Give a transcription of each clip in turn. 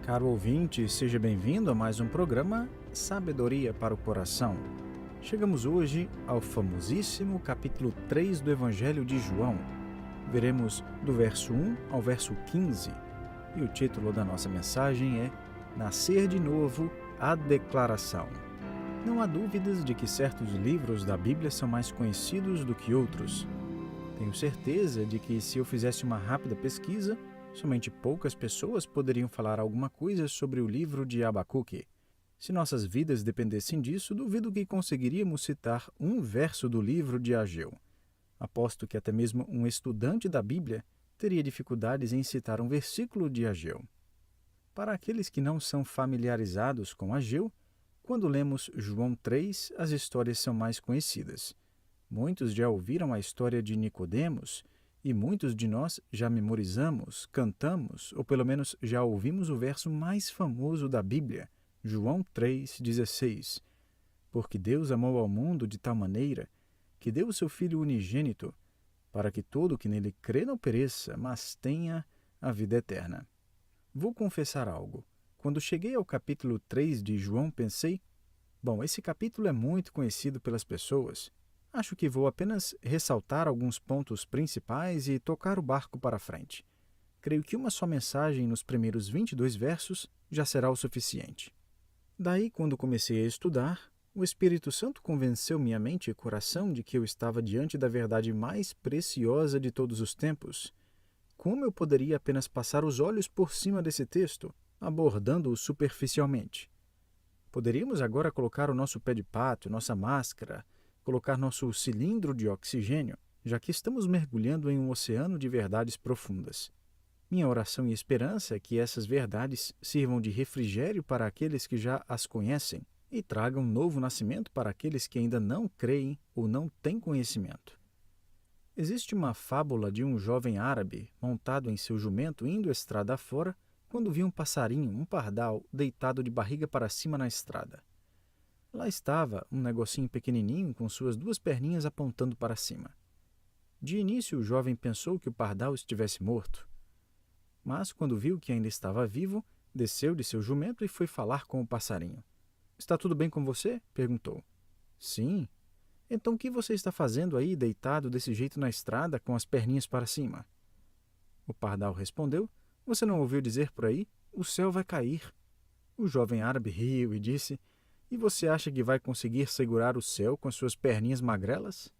Caro ouvinte, seja bem-vindo a mais um programa Sabedoria para o Coração. Chegamos hoje ao famosíssimo capítulo 3 do Evangelho de João. Veremos do verso 1 ao verso 15 e o título da nossa mensagem é Nascer de Novo, a Declaração. Não há dúvidas de que certos livros da Bíblia são mais conhecidos do que outros. Tenho certeza de que se eu fizesse uma rápida pesquisa, somente poucas pessoas poderiam falar alguma coisa sobre o livro de Abacuque. Se nossas vidas dependessem disso, duvido que conseguiríamos citar um verso do livro de Ageu. Aposto que até mesmo um estudante da Bíblia teria dificuldades em citar um versículo de Ageu. Para aqueles que não são familiarizados com Ageu, quando lemos João 3, as histórias são mais conhecidas. Muitos já ouviram a história de Nicodemos, e muitos de nós já memorizamos, cantamos, ou pelo menos já ouvimos o verso mais famoso da Bíblia, João 3,16. Porque Deus amou ao mundo de tal maneira que deu o seu Filho unigênito, para que todo o que nele crê não pereça, mas tenha a vida eterna. Vou confessar algo. Quando cheguei ao capítulo 3 de João, pensei, esse capítulo é muito conhecido pelas pessoas. Acho que vou apenas ressaltar alguns pontos principais e tocar o barco para frente. Creio que uma só mensagem nos primeiros 22 versos já será o suficiente. Daí, quando comecei a estudar, o Espírito Santo convenceu minha mente e coração de que eu estava diante da verdade mais preciosa de todos os tempos. Como eu poderia apenas passar os olhos por cima desse texto, abordando-o superficialmente? Poderíamos agora colocar o nosso pé de pato, nossa máscara, colocar nosso cilindro de oxigênio, já que estamos mergulhando em um oceano de verdades profundas. Minha oração e esperança é que essas verdades sirvam de refrigério para aqueles que já as conhecem e tragam um novo nascimento para aqueles que ainda não creem ou não têm conhecimento. Existe uma fábula de um jovem árabe montado em seu jumento indo estrada afora quando viu um passarinho, um pardal, deitado de barriga para cima na estrada. Lá estava um negocinho pequenininho com suas duas perninhas apontando para cima. De início, o jovem pensou que o pardal estivesse morto. Mas, quando viu que ainda estava vivo, desceu de seu jumento e foi falar com o passarinho. — Está tudo bem com você? — perguntou. — Sim. — Então o que você está fazendo aí, deitado desse jeito na estrada, com as perninhas para cima? O pardal respondeu. — Você não ouviu dizer por aí? O céu vai cair. O jovem árabe riu e disse: E você acha que vai conseguir segurar o céu com as suas perninhas magrelas?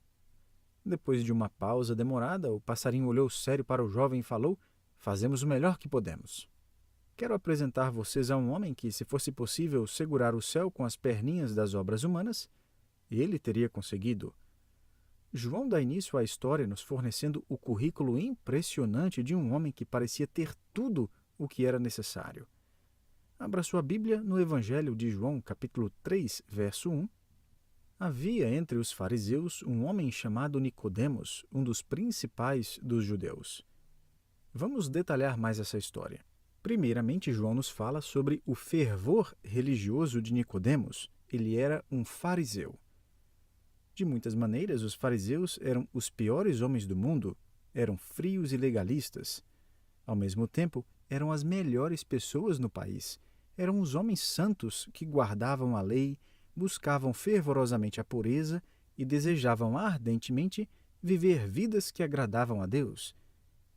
Depois de uma pausa demorada, o passarinho olhou sério para o jovem e falou: Fazemos o melhor que podemos. Quero apresentar vocês a um homem que, se fosse possível segurar o céu com as perninhas das obras humanas, ele teria conseguido. João dá início à história nos fornecendo o currículo impressionante de um homem que parecia ter tudo o que era necessário. Abra sua Bíblia no Evangelho de João, capítulo 3, verso 1. Havia entre os fariseus um homem chamado Nicodemos, um dos principais dos judeus. Vamos detalhar mais essa história. Primeiramente, João nos fala sobre o fervor religioso de Nicodemos. Ele era um fariseu. De muitas maneiras, os fariseus eram os piores homens do mundo, eram frios e legalistas. Ao mesmo tempo, eram as melhores pessoas no país. Eram os homens santos que guardavam a lei, buscavam fervorosamente a pureza e desejavam ardentemente viver vidas que agradavam a Deus.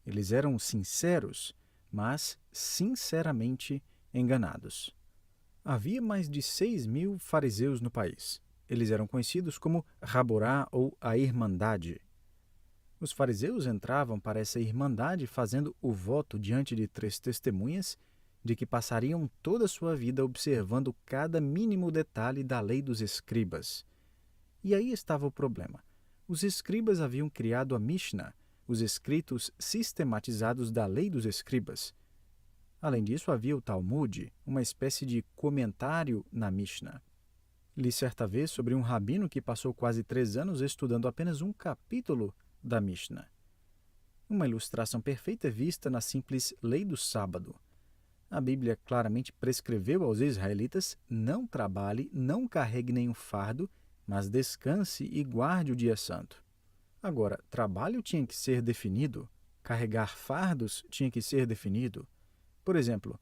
Eles eram sinceros, mas sinceramente enganados. Havia mais de 6.000 fariseus no país. Eles eram conhecidos como Raborá ou a Irmandade. Os fariseus entravam para essa irmandade fazendo o voto diante de 3 testemunhas de que passariam toda a sua vida observando cada mínimo detalhe da lei dos escribas. E aí estava o problema. Os escribas haviam criado a Mishnah, os escritos sistematizados da lei dos escribas. Além disso, havia o Talmud, uma espécie de comentário na Mishnah. Li certa vez sobre um rabino que passou quase 3 anos estudando apenas um capítulo da Mishnah. Uma ilustração perfeita é vista na simples lei do sábado. A Bíblia claramente prescreveu aos israelitas: não trabalhe, não carregue nenhum fardo, mas descanse e guarde o dia santo. Agora, trabalho tinha que ser definido, carregar fardos tinha que ser definido. Por exemplo,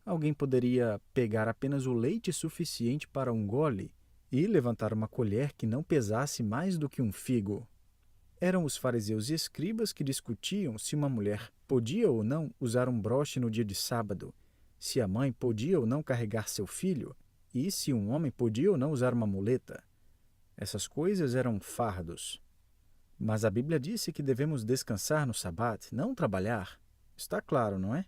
Alguém poderia pegar apenas o leite suficiente para um gole e levantar uma colher que não pesasse mais do que um figo. Eram os fariseus e escribas que discutiam se uma mulher podia ou não usar um broche no dia de sábado, se a mãe podia ou não carregar seu filho e se um homem podia ou não usar uma muleta. Essas coisas eram fardos. Mas a Bíblia disse que devemos descansar no Shabat, não trabalhar. Está claro, não é?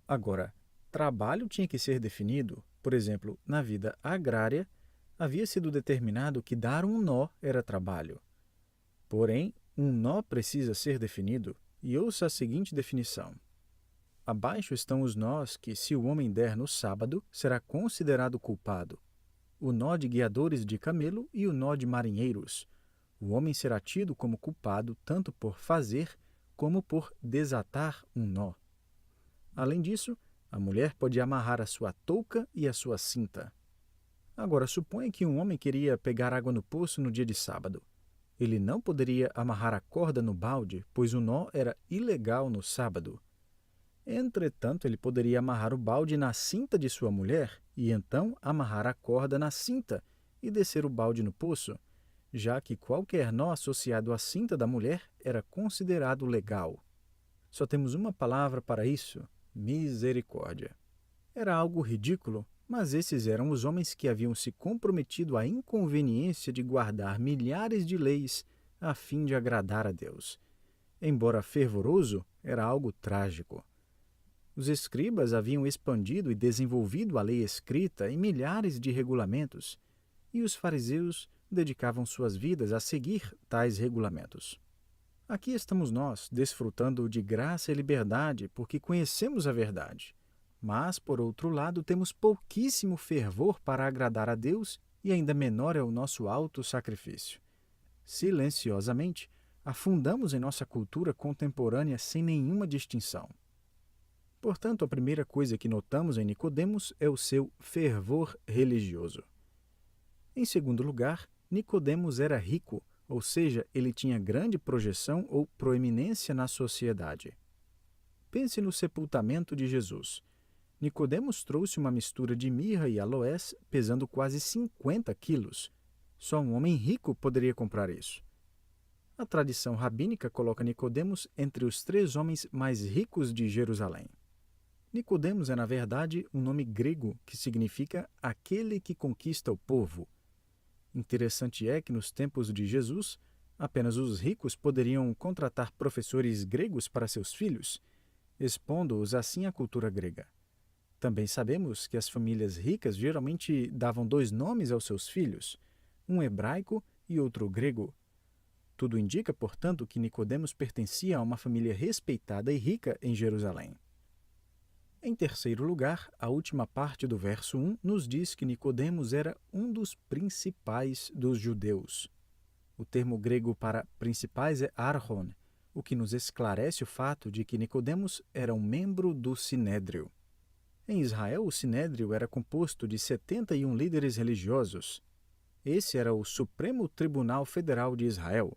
Agora, trabalho tinha que ser definido. Por exemplo, na vida agrária, havia sido determinado que dar um nó era trabalho. Porém, um nó precisa ser definido, e ouça a seguinte definição. Abaixo estão os nós que, se o homem der no sábado, será considerado culpado. O nó de guiadores de camelo e o nó de marinheiros. O homem será tido como culpado tanto por fazer como por desatar um nó. Além disso, a mulher pode amarrar a sua touca e a sua cinta. Agora, suponha que um homem queria pegar água no poço no dia de sábado. Ele não poderia amarrar a corda no balde, pois o nó era ilegal no sábado. Entretanto, ele poderia amarrar o balde na cinta de sua mulher e então amarrar a corda na cinta e descer o balde no poço, já que qualquer nó associado à cinta da mulher era considerado legal. Só temos uma palavra para isso: misericórdia. Era algo ridículo, mas esses eram os homens que haviam se comprometido à inconveniência de guardar milhares de leis a fim de agradar a Deus. Embora fervoroso, era algo trágico. Os escribas haviam expandido e desenvolvido a lei escrita em milhares de regulamentos, e os fariseus dedicavam suas vidas a seguir tais regulamentos. Aqui estamos nós, desfrutando de graça e liberdade porque conhecemos a verdade. Mas, por outro lado, temos pouquíssimo fervor para agradar a Deus e ainda menor é o nosso auto-sacrifício. Silenciosamente, afundamos em nossa cultura contemporânea sem nenhuma distinção. Portanto, a primeira coisa que notamos em Nicodemos é o seu fervor religioso. Em segundo lugar, Nicodemos era rico, ou seja, ele tinha grande projeção ou proeminência na sociedade. Pense no sepultamento de Jesus. Nicodemos trouxe uma mistura de mirra e aloés pesando quase 50 quilos. Só um homem rico poderia comprar isso. A tradição rabínica coloca Nicodemos entre os 3 homens mais ricos de Jerusalém. Nicodemos é, na verdade, um nome grego que significa aquele que conquista o povo. Interessante é que, nos tempos de Jesus, apenas os ricos poderiam contratar professores gregos para seus filhos, expondo-os assim à cultura grega. Também sabemos que as famílias ricas geralmente davam 2 nomes aos seus filhos, um hebraico e outro grego. Tudo indica, portanto, que Nicodemos pertencia a uma família respeitada e rica em Jerusalém. Em terceiro lugar, a última parte do verso 1 nos diz que Nicodemos era um dos principais dos judeus. O termo grego para principais é archon, o que nos esclarece o fato de que Nicodemos era um membro do Sinédrio. Em Israel, o Sinédrio era composto de 71 líderes religiosos. Esse era o Supremo Tribunal Federal de Israel.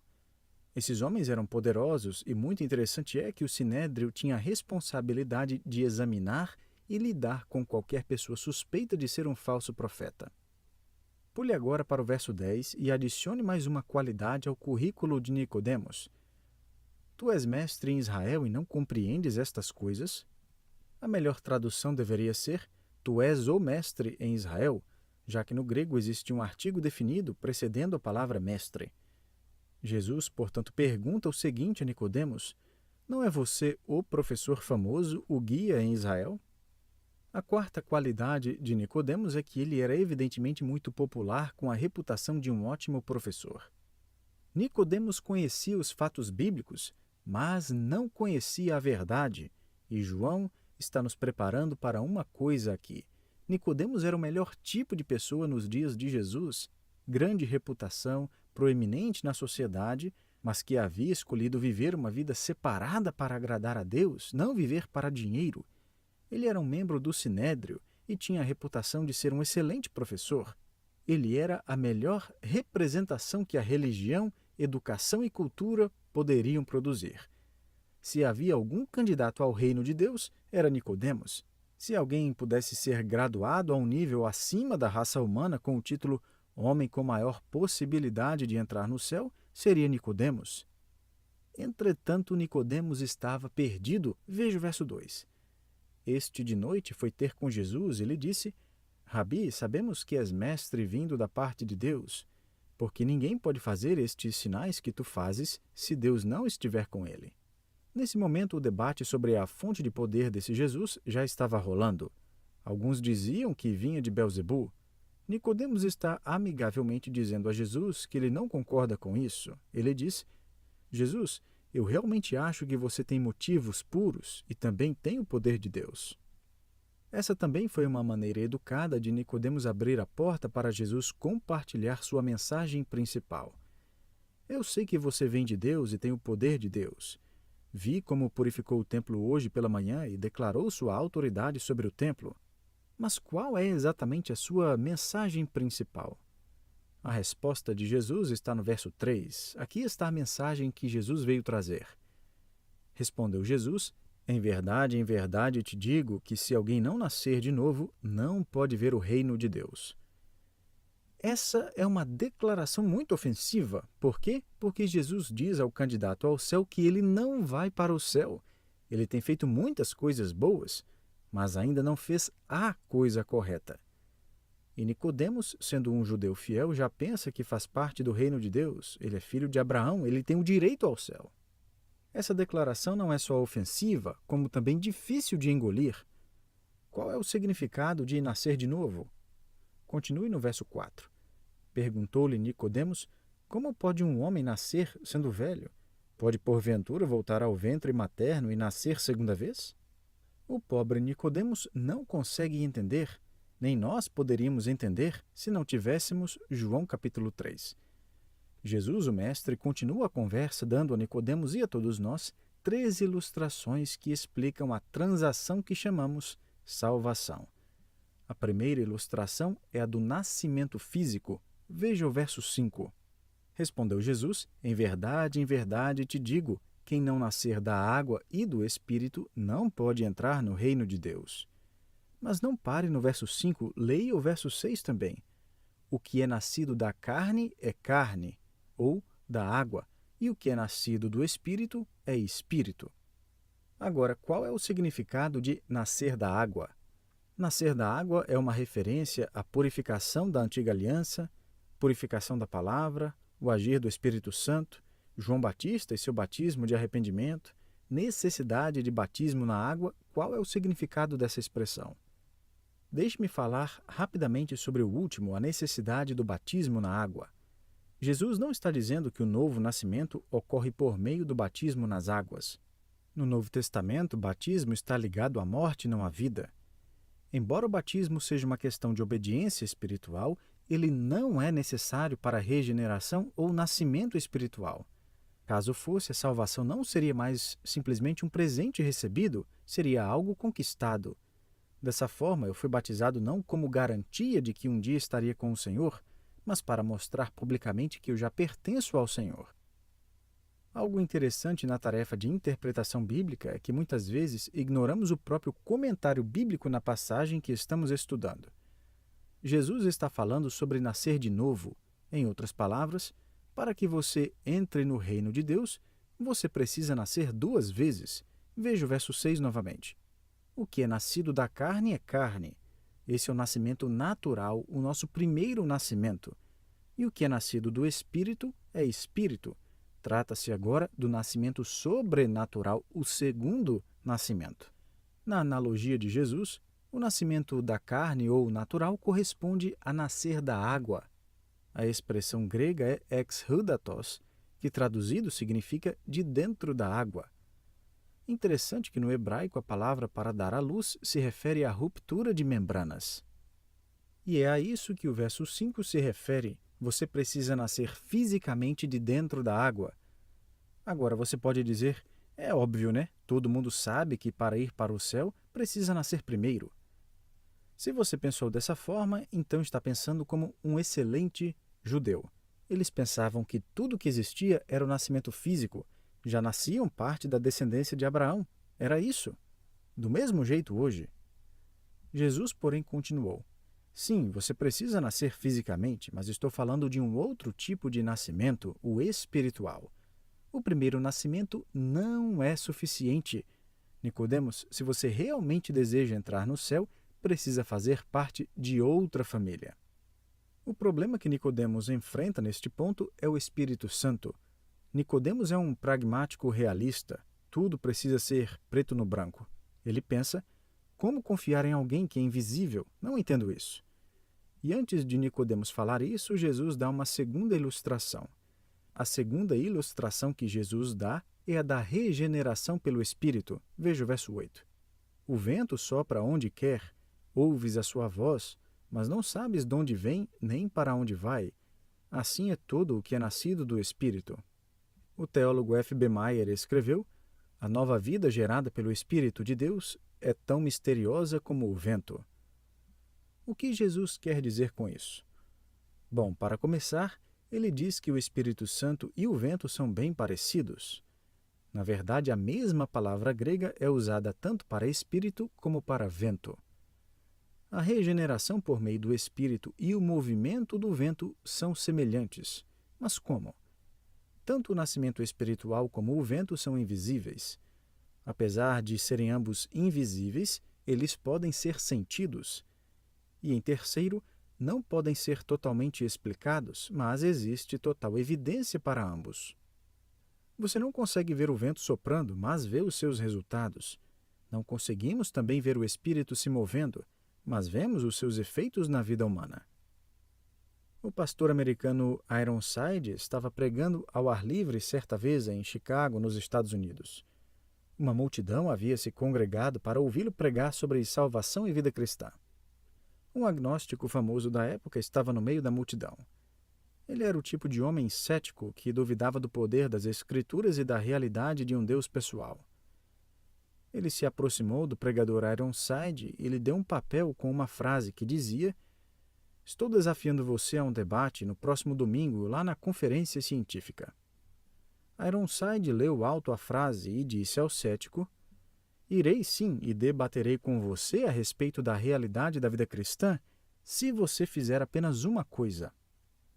Esses homens eram poderosos e muito interessante é que o Sinédrio tinha a responsabilidade de examinar e lidar com qualquer pessoa suspeita de ser um falso profeta. Pule agora para o verso 10 e adicione mais uma qualidade ao currículo de Nicodemos. Tu és mestre em Israel e não compreendes estas coisas? A melhor tradução deveria ser: tu és o mestre em Israel, já que no grego existe um artigo definido precedendo a palavra mestre. Jesus, portanto, pergunta o seguinte a Nicodemos: não é você o professor famoso, o guia em Israel? A quarta qualidade de Nicodemos é que ele era evidentemente muito popular, com a reputação de um ótimo professor. Nicodemos conhecia os fatos bíblicos, mas não conhecia a verdade, e João está nos preparando para uma coisa aqui. Nicodemos era o melhor tipo de pessoa nos dias de Jesus, grande reputação, proeminente na sociedade, mas que havia escolhido viver uma vida separada para agradar a Deus, não viver para dinheiro. Ele era um membro do Sinédrio e tinha a reputação de ser um excelente professor. Ele era a melhor representação que a religião, educação e cultura poderiam produzir. Se havia algum candidato ao reino de Deus, era Nicodemos. Se alguém pudesse ser graduado a um nível acima da raça humana com o título Homem com maior possibilidade de entrar no céu, seria Nicodemos. Entretanto, Nicodemos estava perdido. Veja o verso 2. Este de noite foi ter com Jesus e lhe disse: Rabi, sabemos que és mestre vindo da parte de Deus, porque ninguém pode fazer estes sinais que tu fazes se Deus não estiver com ele. Nesse momento, o debate sobre a fonte de poder desse Jesus já estava rolando. Alguns diziam que vinha de Belzebu. Nicodemos está amigavelmente dizendo a Jesus que ele não concorda com isso. Ele diz: Jesus, eu realmente acho que você tem motivos puros e também tem o poder de Deus. Essa também foi uma maneira educada de Nicodemos abrir a porta para Jesus compartilhar sua mensagem principal. Eu sei que você vem de Deus e tem o poder de Deus. Vi como purificou o templo hoje pela manhã e declarou sua autoridade sobre o templo. Mas qual é exatamente a sua mensagem principal? A resposta de Jesus está no verso 3. Aqui está a mensagem que Jesus veio trazer. Respondeu Jesus: em verdade te digo que se alguém não nascer de novo, não pode ver o reino de Deus. Essa é uma declaração muito ofensiva. Por quê? Porque Jesus diz ao candidato ao céu que ele não vai para o céu. Ele tem feito muitas coisas boas, mas ainda não fez a coisa correta. E Nicodemos, sendo um judeu fiel, já pensa que faz parte do reino de Deus. Ele é filho de Abraão, ele tem o direito ao céu. Essa declaração não é só ofensiva, como também difícil de engolir. Qual é o significado de nascer de novo? Continue no verso 4. Perguntou-lhe Nicodemos: como pode um homem nascer sendo velho? Pode porventura voltar ao ventre materno e nascer segunda vez? O pobre Nicodemos não consegue entender. Nem nós poderíamos entender se não tivéssemos João capítulo 3. Jesus, o Mestre, continua a conversa dando a Nicodemos e a todos nós 3 ilustrações que explicam a transação que chamamos salvação. A primeira ilustração é a do nascimento físico. Veja o verso 5. Respondeu Jesus: em verdade te digo, quem não nascer da água e do Espírito não pode entrar no reino de Deus. Mas não pare no verso 5, leia o verso 6 também. O que é nascido da carne é carne, ou da água, e o que é nascido do Espírito é Espírito. Agora, qual é o significado de nascer da água? Nascer da água é uma referência à purificação da antiga aliança, purificação da palavra, o agir do Espírito Santo, João Batista e seu batismo de arrependimento, necessidade de batismo na água. Qual é o significado dessa expressão? Deixe-me falar rapidamente sobre o último, a necessidade do batismo na água. Jesus não está dizendo que o novo nascimento ocorre por meio do batismo nas águas. No Novo Testamento, o batismo está ligado à morte e não à vida. Embora o batismo seja uma questão de obediência espiritual, ele não é necessário para a regeneração ou nascimento espiritual. Caso fosse, a salvação não seria mais simplesmente um presente recebido, seria algo conquistado. Dessa forma, eu fui batizado não como garantia de que um dia estaria com o Senhor, mas para mostrar publicamente que eu já pertenço ao Senhor. Algo interessante na tarefa de interpretação bíblica é que muitas vezes ignoramos o próprio comentário bíblico na passagem que estamos estudando. Jesus está falando sobre nascer de novo. Em outras palavras, para que você entre no reino de Deus, você precisa nascer 2 vezes. Veja o verso 6 novamente. O que é nascido da carne é carne. Esse é o nascimento natural, o nosso primeiro nascimento. E o que é nascido do Espírito é Espírito. Trata-se agora do nascimento sobrenatural, o segundo nascimento. Na analogia de Jesus, o nascimento da carne ou natural corresponde a nascer da água. A expressão grega é exhudatos, que traduzido significa de dentro da água. Interessante que no hebraico a palavra para dar à luz se refere à ruptura de membranas. E é a isso que o verso 5 se refere. Você precisa nascer fisicamente de dentro da água. Agora você pode dizer, é óbvio, né? Todo mundo sabe que para ir para o céu precisa nascer primeiro. Se você pensou dessa forma, então está pensando como um excelente judeu. Eles pensavam que tudo que existia era o nascimento físico. Já nasciam parte da descendência de Abraão. Era isso. Do mesmo jeito hoje. Jesus, porém, continuou: sim, você precisa nascer fisicamente, mas estou falando de um outro tipo de nascimento, o espiritual. O primeiro nascimento não é suficiente. Nicodemos, se você realmente deseja entrar no céu, precisa fazer parte de outra família. O problema que Nicodemos enfrenta neste ponto é o Espírito Santo. Nicodemos é um pragmático realista. Tudo precisa ser preto no branco. Ele pensa: como confiar em alguém que é invisível? Não entendo isso. E antes de Nicodemos falar isso, Jesus dá uma segunda ilustração. A segunda ilustração que Jesus dá é a da regeneração pelo Espírito. Veja o verso 8. O vento sopra onde quer, ouves a sua voz, mas não sabes de onde vem nem para onde vai. Assim é todo o que é nascido do Espírito. O teólogo F.B. Meyer escreveu: a nova vida gerada pelo Espírito de Deus é tão misteriosa como o vento. O que Jesus quer dizer com isso? Bom, para começar, ele diz que o Espírito Santo e o vento são bem parecidos. Na verdade, a mesma palavra grega é usada tanto para espírito como para vento. A regeneração por meio do Espírito e o movimento do vento são semelhantes. Mas como? Tanto o nascimento espiritual como o vento são invisíveis. Apesar de serem ambos invisíveis, eles podem ser sentidos. E, em terceiro, não podem ser totalmente explicados, mas existe total evidência para ambos. Você não consegue ver o vento soprando, mas vê os seus resultados. Não conseguimos também ver o Espírito se movendo, mas vemos os seus efeitos na vida humana. O pastor americano Ironside estava pregando ao ar livre certa vez em Chicago, nos Estados Unidos. Uma multidão havia se congregado para ouvi-lo pregar sobre salvação e vida cristã. Um agnóstico famoso da época estava no meio da multidão. Ele era o tipo de homem cético que duvidava do poder das Escrituras e da realidade de um Deus pessoal. Ele se aproximou do pregador Ironside e lhe deu um papel com uma frase que dizia: estou desafiando você a um debate no próximo domingo lá na conferência científica. Ironside leu alto a frase e disse ao cético: irei sim e debaterei com você a respeito da realidade da vida cristã se você fizer apenas uma coisa.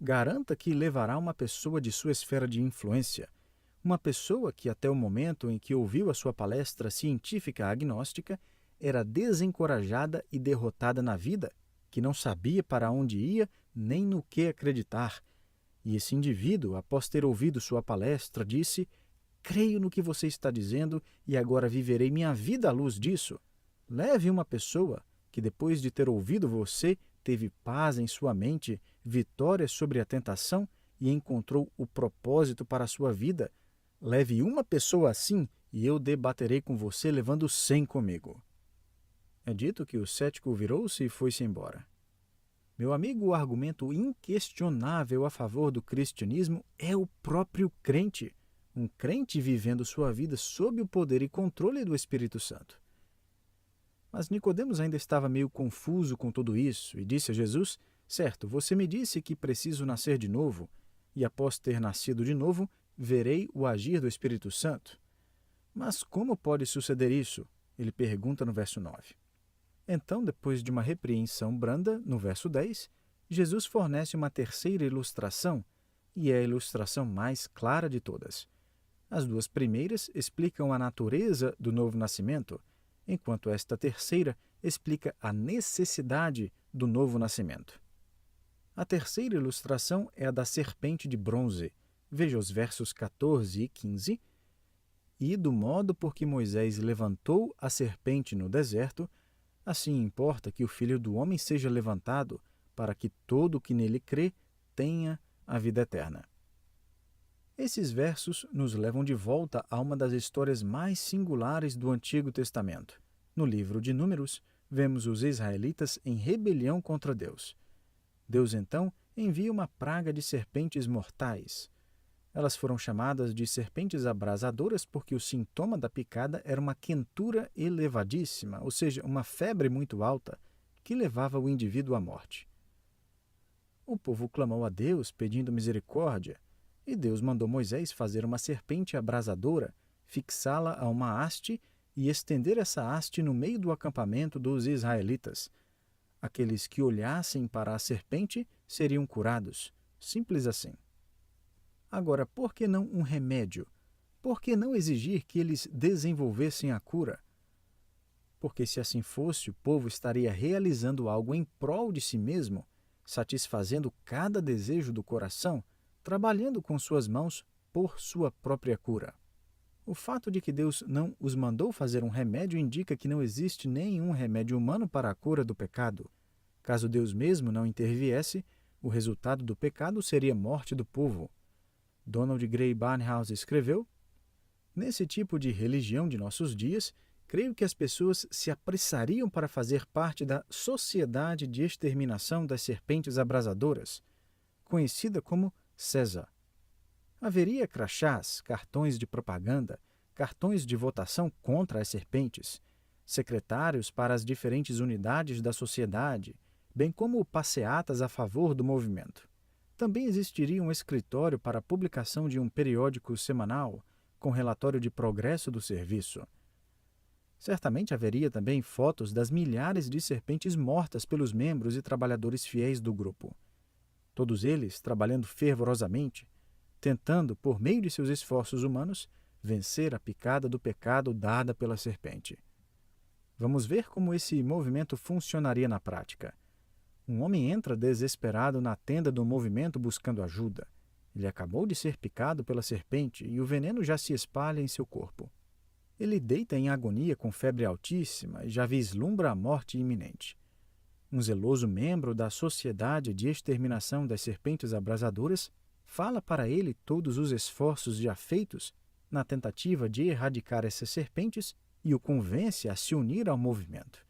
Garanta que levará uma pessoa de sua esfera de influência, uma pessoa que até o momento em que ouviu a sua palestra científica agnóstica era desencorajada e derrotada na vida, que não sabia para onde ia nem no que acreditar. E esse indivíduo, após ter ouvido sua palestra, disse: creio no que você está dizendo e agora viverei minha vida à luz disso. Leve uma pessoa que, depois de ter ouvido você, teve paz em sua mente, vitória sobre a tentação e encontrou o propósito para a sua vida. Leve uma pessoa assim e eu debaterei com você levando 100 comigo. É dito que o cético virou-se e foi-se embora. Meu amigo, o argumento inquestionável a favor do cristianismo é o próprio crente. Um crente vivendo sua vida sob o poder e controle do Espírito Santo. Mas Nicodemos ainda estava meio confuso com tudo isso e disse a Jesus: certo, você me disse que preciso nascer de novo, e após ter nascido de novo, verei o agir do Espírito Santo. Mas como pode suceder isso? Ele pergunta no verso 9. Então, depois de uma repreensão branda, no verso 10, Jesus fornece uma terceira ilustração, e é a ilustração mais clara de todas. As duas primeiras explicam a natureza do novo nascimento, enquanto esta terceira explica a necessidade do novo nascimento. A terceira ilustração é a da serpente de bronze. Veja os versos 14 e 15. E do modo por que Moisés levantou a serpente no deserto, assim importa que o Filho do Homem seja levantado, para que todo o que nele crê tenha a vida eterna. Esses versos nos levam de volta a uma das histórias mais singulares do Antigo Testamento. No livro de Números, vemos os israelitas em rebelião contra Deus. Deus, então, envia uma praga de serpentes mortais. Elas foram chamadas de serpentes abrasadoras porque o sintoma da picada era uma quentura elevadíssima, ou seja, uma febre muito alta, que levava o indivíduo à morte. O povo clamou a Deus pedindo misericórdia, e Deus mandou Moisés fazer uma serpente abrasadora, fixá-la a uma haste e estender essa haste no meio do acampamento dos israelitas. Aqueles que olhassem para a serpente seriam curados. Simples assim. Agora, por que não um remédio? Por que não exigir que eles desenvolvessem a cura? Porque se assim fosse, o povo estaria realizando algo em prol de si mesmo, satisfazendo cada desejo do coração, trabalhando com suas mãos por sua própria cura. O fato de que Deus não os mandou fazer um remédio indica que não existe nenhum remédio humano para a cura do pecado. Caso Deus mesmo não interviesse, o resultado do pecado seria a morte do povo. Donald Grey Barnhouse escreveu: nesse tipo de religião de nossos dias, creio que as pessoas se apressariam para fazer parte da Sociedade de Exterminação das Serpentes Abrasadoras, conhecida como César. Haveria crachás, cartões de propaganda, cartões de votação contra as serpentes, secretários para as diferentes unidades da sociedade, bem como passeatas a favor do movimento. Também existiria um escritório para a publicação de um periódico semanal com relatório de progresso do serviço. Certamente haveria também fotos das milhares de serpentes mortas pelos membros e trabalhadores fiéis do grupo. Todos eles trabalhando fervorosamente, tentando, por meio de seus esforços humanos, vencer a picada do pecado dada pela serpente. Vamos ver como esse movimento funcionaria na prática. Um homem entra desesperado na tenda do movimento buscando ajuda. Ele acabou de ser picado pela serpente e o veneno já se espalha em seu corpo. Ele deita em agonia com febre altíssima e já vislumbra a morte iminente. Um zeloso membro da Sociedade de Exterminação das Serpentes Abrasadoras fala para ele todos os esforços já feitos na tentativa de erradicar essas serpentes e o convence a se unir ao movimento.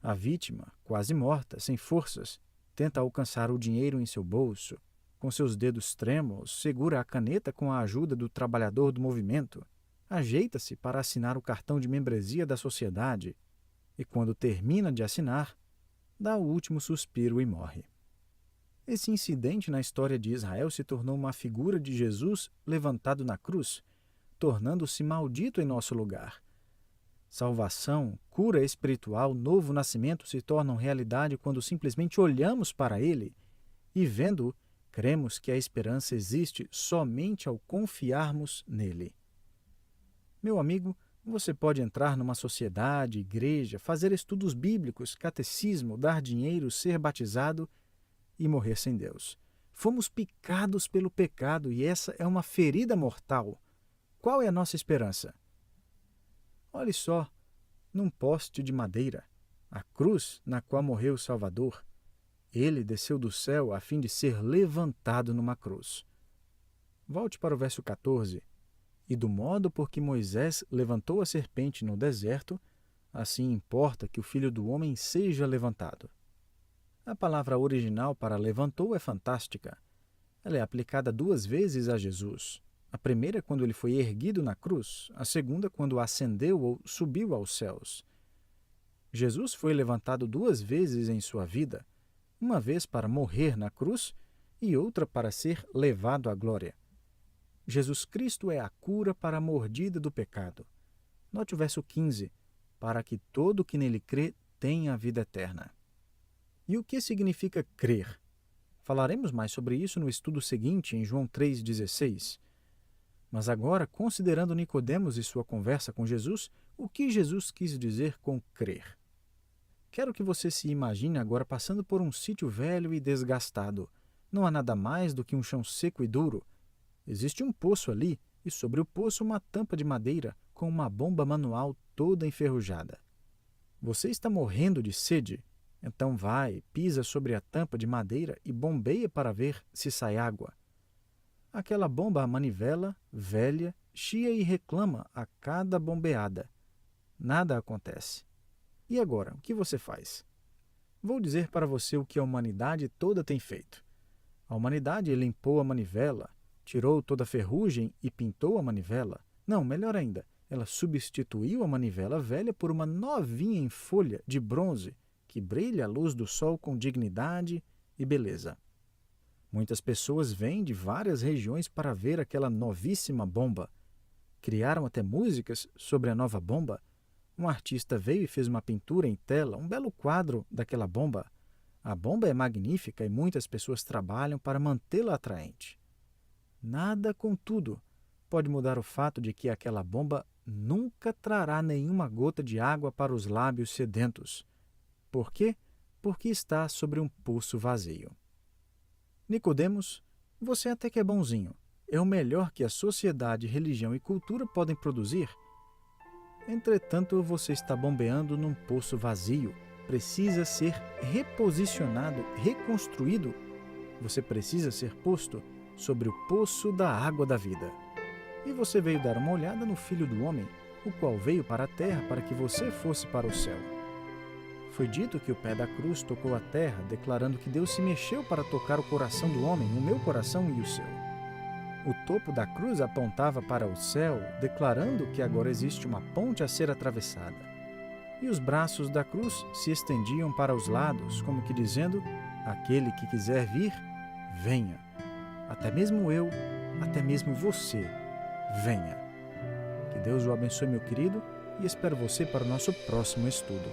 A vítima, quase morta, sem forças, tenta alcançar o dinheiro em seu bolso. Com seus dedos trêmulos, segura a caneta com a ajuda do trabalhador do movimento. Ajeita-se para assinar o cartão de membresia da sociedade e, quando termina de assinar, dá o último suspiro e morre. Esse incidente na história de Israel se tornou uma figura de Jesus levantado na cruz, tornando-se maldito em nosso lugar. Salvação, cura espiritual, novo nascimento se tornam realidade quando simplesmente olhamos para Ele e, vendo-o, cremos que a esperança existe somente ao confiarmos nele. Meu amigo, você pode entrar numa sociedade, igreja, fazer estudos bíblicos, catecismo, dar dinheiro, ser batizado e morrer sem Deus. Fomos picados pelo pecado e essa é uma ferida mortal. Qual é a nossa esperança? Olhe só, num poste de madeira, a cruz na qual morreu o Salvador. Ele desceu do céu a fim de ser levantado numa cruz. Volte para o verso 14. E do modo por que Moisés levantou a serpente no deserto, assim importa que o Filho do Homem seja levantado. A palavra original para levantou é fantástica. Ela é aplicada 2 vezes a Jesus. A primeira quando ele foi erguido na cruz, a segunda quando ascendeu ou subiu aos céus. Jesus foi levantado 2 vezes em sua vida, uma vez para morrer na cruz e outra para ser levado à glória. Jesus Cristo é a cura para a mordida do pecado. Note o verso 15, para que todo que nele crê tenha a vida eterna. E o que significa crer? Falaremos mais sobre isso no estudo seguinte, em João 3,16. Mas agora, considerando Nicodemos e sua conversa com Jesus, o que Jesus quis dizer com crer? Quero que você se imagine agora passando por um sítio velho e desgastado. Não há nada mais do que um chão seco e duro. Existe um poço ali e sobre o poço uma tampa de madeira com uma bomba manual toda enferrujada. Você está morrendo de sede? Então vai, pisa sobre a tampa de madeira e bombeia para ver se sai água. Aquela bomba a manivela, velha, chia e reclama a cada bombeada. Nada acontece. E agora, o que você faz? Vou dizer para você o que a humanidade toda tem feito. A humanidade limpou a manivela, tirou toda a ferrugem e pintou a manivela. Não, melhor ainda, ela substituiu a manivela velha por uma novinha em folha de bronze que brilha à luz do sol com dignidade e beleza. Muitas pessoas vêm de várias regiões para ver aquela novíssima bomba. Criaram até músicas sobre a nova bomba. Um artista veio e fez uma pintura em tela, um belo quadro daquela bomba. A bomba é magnífica e muitas pessoas trabalham para mantê-la atraente. Nada, contudo, pode mudar o fato de que aquela bomba nunca trará nenhuma gota de água para os lábios sedentos. Por quê? Porque está sobre um poço vazio. Nicodemos, você até que é bonzinho. É o melhor que a sociedade, religião e cultura podem produzir. Entretanto, você está bombeando num poço vazio. Precisa ser reposicionado, reconstruído. Você precisa ser posto sobre o poço da água da vida. E você veio dar uma olhada no Filho do Homem, o qual veio para a terra para que você fosse para o céu. Foi dito que o pé da cruz tocou a terra, declarando que Deus se mexeu para tocar o coração do homem, o meu coração e o seu. O topo da cruz apontava para o céu, declarando que agora existe uma ponte a ser atravessada. E os braços da cruz se estendiam para os lados, como que dizendo: aquele que quiser vir, venha. Até mesmo eu, até mesmo você, venha. Que Deus o abençoe, meu querido, e espero você para o nosso próximo estudo.